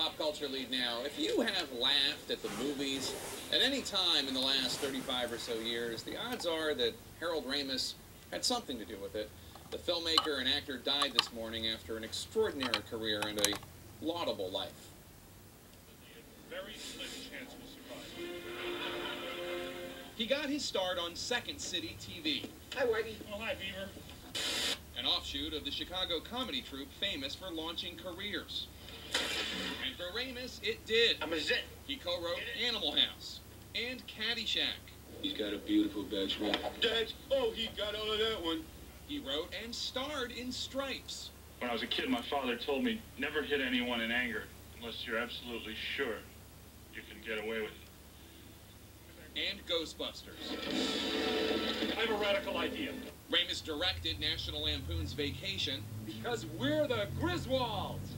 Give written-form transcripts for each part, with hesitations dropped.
pop culture lead now. If you have laughed at the movies at any time in the last 35 or so years, the odds are that Harold Ramis had something to do with it. The filmmaker and actor died this morning after an extraordinary career and a laudable life. Very slim chance will survive. He got his start on Second City TV. Hi, Whitey. Oh, hi, Beaver. An offshoot of the Chicago comedy troupe famous for launching careers. And for Ramis, it did. I'm a zit. He co-wrote Animal House and Caddyshack. He's got a beautiful Dutchman. Dutch. Oh, he got all of that one. He wrote and starred in Stripes. When I was a kid, my father told me, never hit anyone in anger unless you're absolutely sure you can get away with it. And Ghostbusters. I have a radical idea. Ramis directed National Lampoon's Vacation. Because we're the Griswolds.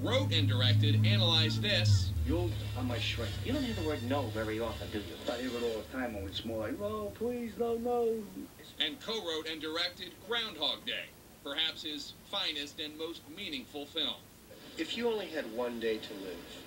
Wrote and directed Analyze This. You are my shrink. You don't hear the word no very often, do you? I hear it all the time when it's more like, no, please, no, no. And co-wrote and directed Groundhog Day, perhaps his finest and most meaningful film. If you only had one day to live,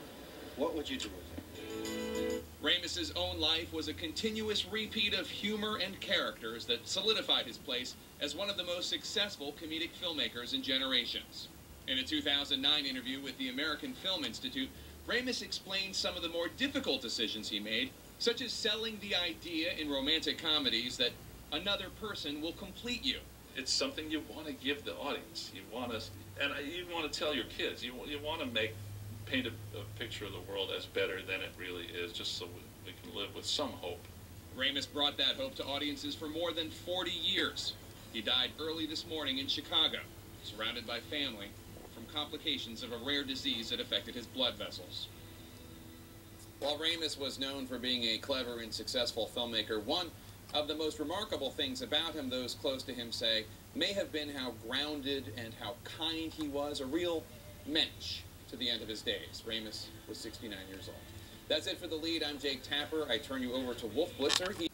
what would you do with it? Ramis's own life was a continuous repeat of humor and characters that solidified his place as one of the most successful comedic filmmakers in generations. In a 2009 interview with the American Film Institute, Ramis explained some of the more difficult decisions he made, such as selling the idea in romantic comedies that another person will complete you. It's something you want to give the audience. You want to, and you want to tell your kids. You want to paint a picture of the world as better than it really is, just so we can live with some hope. Ramis brought that hope to audiences for more than 40 years. He died early this morning in Chicago, surrounded by family, from complications of a rare disease that affected his blood vessels. While Ramis was known for being a clever and successful filmmaker, one of the most remarkable things about him, those close to him say, may have been how grounded and how kind he was, a real mensch to the end of his days. Ramis was 69 years old. That's it for The Lead. I'm Jake Tapper. I turn you over to Wolf Blitzer.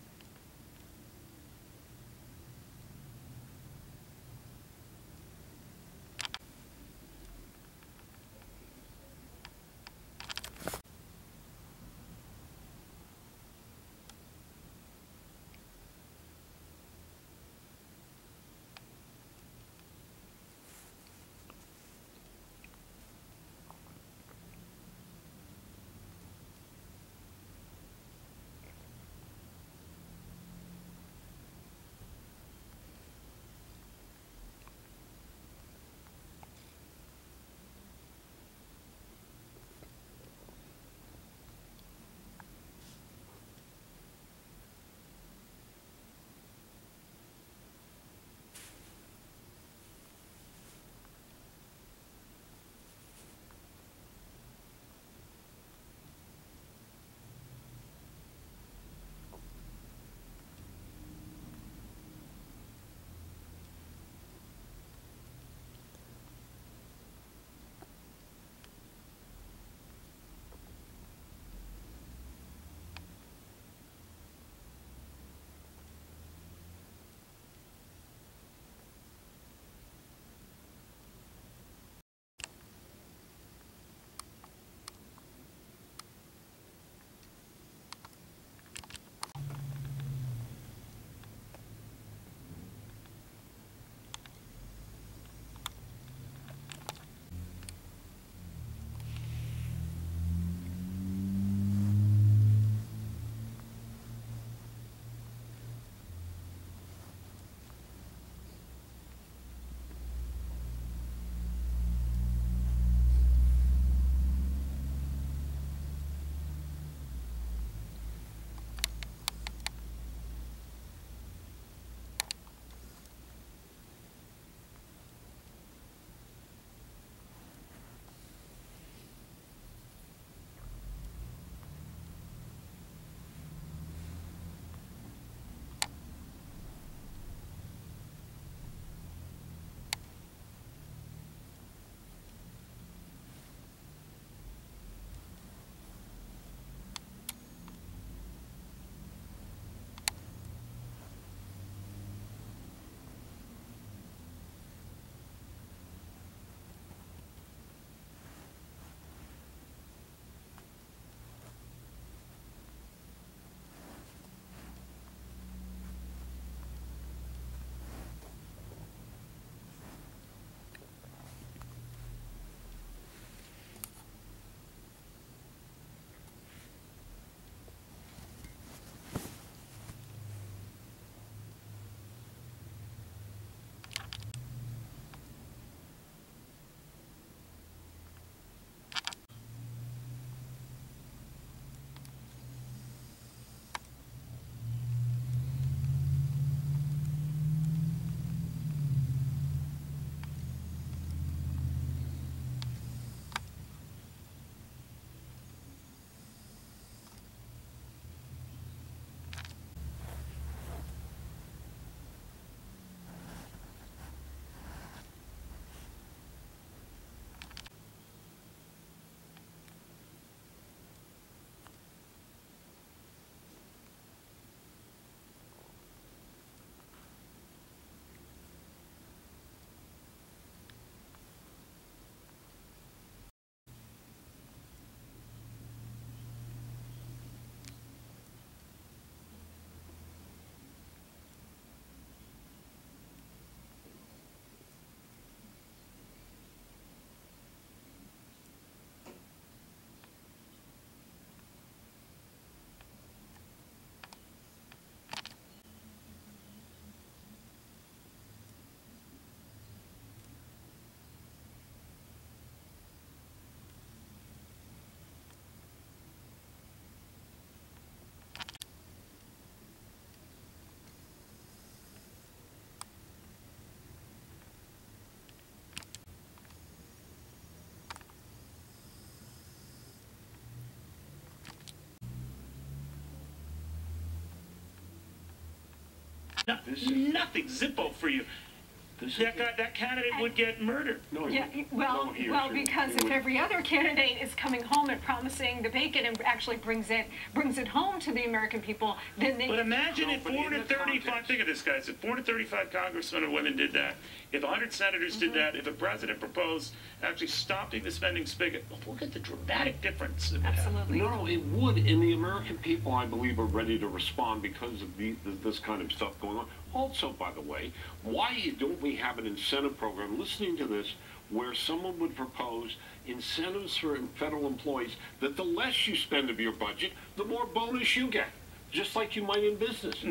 Nothing. Zippo for you. That candidate would get murdered. Well, because if every other candidate is coming home and promising the bacon and actually brings it home to the American people, then they... But imagine if 435, think of this, guys, if 435 congressmen and women did that, if 100 senators did that, if a president proposed actually stopping the spending spigot, look at the dramatic difference. Absolutely. No, it would, and the American people, I believe, are ready to respond because of this kind of stuff going on. Also, by the way, why don't we have an incentive program, listening to this, where someone would propose incentives for federal employees that the less you spend of your budget, the more bonus you get, just like you might in business.